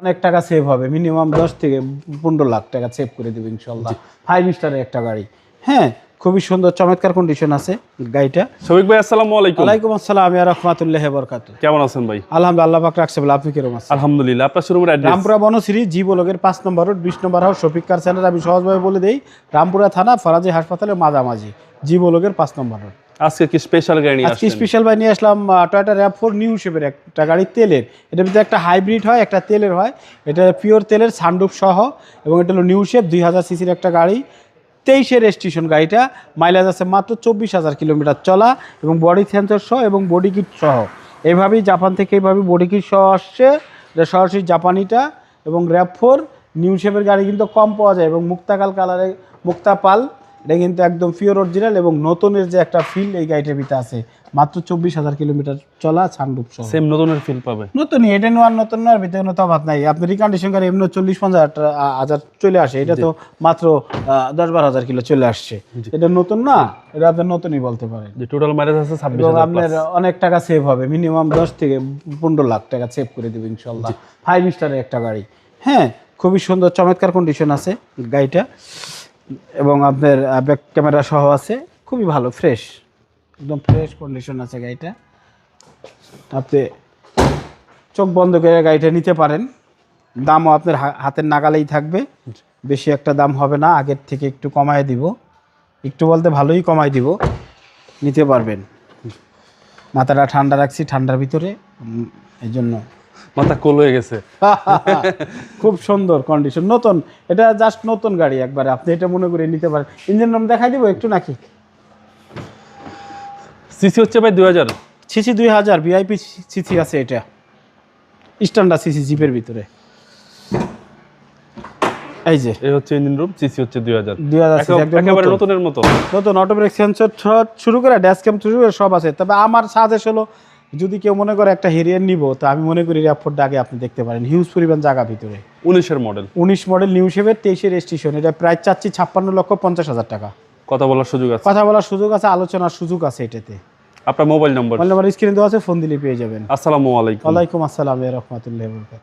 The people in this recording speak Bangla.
অনেক টাকা সেভ হবে, মিনিমাম 10 থেকে 15 লাখ টাকা সেভ করে দেবো ইনশাল্লাহ। 5 স্টারের একটা গাড়ি। হ্যাঁ, খুবই সুন্দর চমৎকার কন্ডিশন আছে গাড়িটা। শফিক ভাই আসসালামু আলাইকুম। ওয়ালাইকুম আসসালাম ওয়া রাহমাতুল্লাহি ওয়া বারাকাতুহু। কেমন আছেন ভাই? আলহামদুলিল্লাহ, আল্লাহ পাক রাখছে ভালো। আপনি কিরকম আছেন? আলহামদুলিল্লাহ। আপনার শোরুমের অ্যাড্রেস? রামপুরা বনশ্রী জি ব্লকের 5 নম্বর রোড 20 নম্বর হাউস শফিক কার সেন্টার। আমি সহজভাবে বলে দেই, রামপুরা থানা ফরাজি হাসপাতালের মাঝামাঝি জি ব্লকের 5 নম্বর রোড। আজকে কি স্পেশাল গাড়ি নিয়ে আজকে আসছেন? স্পেশাল বাই নিয়ে আসলাম টয়োটা RAV4 নিউ শেপের একটা গাড়ি, তেলের। এটার ভিতরে একটা হাইব্রিড হয়, একটা তেলের হয়। এটা পিওর তেলের সানরুফ সহ, এবং এটা হলো নিউ শেপ 2000 সিসির একটা গাড়ি। 23-এর রেজিস্ট্রেশন গাড়িটা। মাইলেজ আছে মাত্র 24,000 কিলোমিটার চলা, এবং বডি সেন্সর সহ এবং বডি কিট সহ। এইভাবেই জাপান থেকে এইভাবেই বডি কিট সহ আসছে, এটা সরাসরি জাপানিটা। এবং RAV4 নিউ শেপের গাড়ি কিন্তু কম পাওয়া যায়, এবং মুক্তাকাল কালারে মুক্তা পাল, এটা কিন্তু একদম পিওর অরিজিনাল এবং নতুনের যে একটা ফিল এই গাড়িটার ভিতরে আছে। মাত্র 24,000 কিলোমিটার চলা, সানরুফ সহ। সেম নতুনের ফিল পাবে। নতুনই, এটা নেওয়ার নতুন নেওয়ার ভিতরে কোনো তফাৎ নাই। আপনি রিকন্ডিশন গাড়ি এমনি 40-50 হাজার চলে আসে, এটা তো মাত্র 10-12 হাজার কিলো চলে আসছে। এটা নতুন না, এটা আপনি নতুনই বলতে পারেন। যে টোটাল মাইলেজ আছে এবং 26,000 আপনার অনেক টাকা সেভ হবে, মিনিমাম 10 থেকে 15 লাখ টাকা সেভ করে দেবো ইনশাল্লাহ। 5 স্টারের একটা গাড়ি। হ্যাঁ, খুবই সুন্দর চমৎকার কন্ডিশন আছে গাড়িটা, এবং আপনার ব্যাক ক্যামেরা সহ আছে। খুবই ভালো, ফ্রেশ, একদম ফ্রেশ কন্ডিশন আছে গাড়িটা। আপনি চোখ বন্ধ করে গাড়িটা নিতে পারেন। দামও আপনার হাতের নাগালেই থাকবে, বেশি একটা দাম হবে না। আগের থেকে একটু কমায় দিব, একটু বলতে ভালোই কমায় দিব, নিতে পারবেন। মাথাটা ঠান্ডা রাখছি ঠান্ডার ভিতরে, এই জন্য মাথা কোল হয়ে গেছে। খুব সুন্দর কন্ডিশন, নতুন। এটা জাস্ট নতুন গাড়ি একবারে, আপনি এটা মনে করে নিতে পারেন। ইঞ্জিন রুম দেখাই দিব একটু নাকি? সিসি হচ্ছে ভাই 2000। সিসি 2000 ভিআইপি সিসি আছে, এটা স্ট্যান্ডার্ড সিসি জিপের ভিতরে। এই যে এই হচ্ছে ইঞ্জিন রুম, সিসি হচ্ছে 2000। 2000 সিসি, একদম একেবারে নতুন। নতুনের মতো। নতুন অটো ব্রেক সেন্সর শুরু করে ড্যাশ ক্যাম শুরু করে সব আছে। তবে আমার সাজেশ হলো, যদি কেউ মনে করে একটা হেরিয়ার নিব, তো আমি মনে করি RAV4 আগে আপনি দেখতে পারেন। হিউজ পরিমাণ জায়গা ভিতরে। 19-এর মডেল। 19 মডেল নিউ শেপের 23-এর রেজিস্ট্রেশন। এটা প্রাইস চাচ্ছি 56,50,000 টাকা। কথা বলার সুযোগ আছে। কথা বলার সুযোগ আছে, আলোচনার সুযোগ আছে এটাতে। আপনার মোবাইল নম্বর? মোবাইল নাম্বার স্ক্রিনে দেওয়া আছে, ফোন দিলে পেয়ে যাবেন। আসসালামু আলাইকুম। ওয়ালাইকুম আসসালাম ওয়া রাহমাতুল্লাহি ওয়া বারাকাতুহু।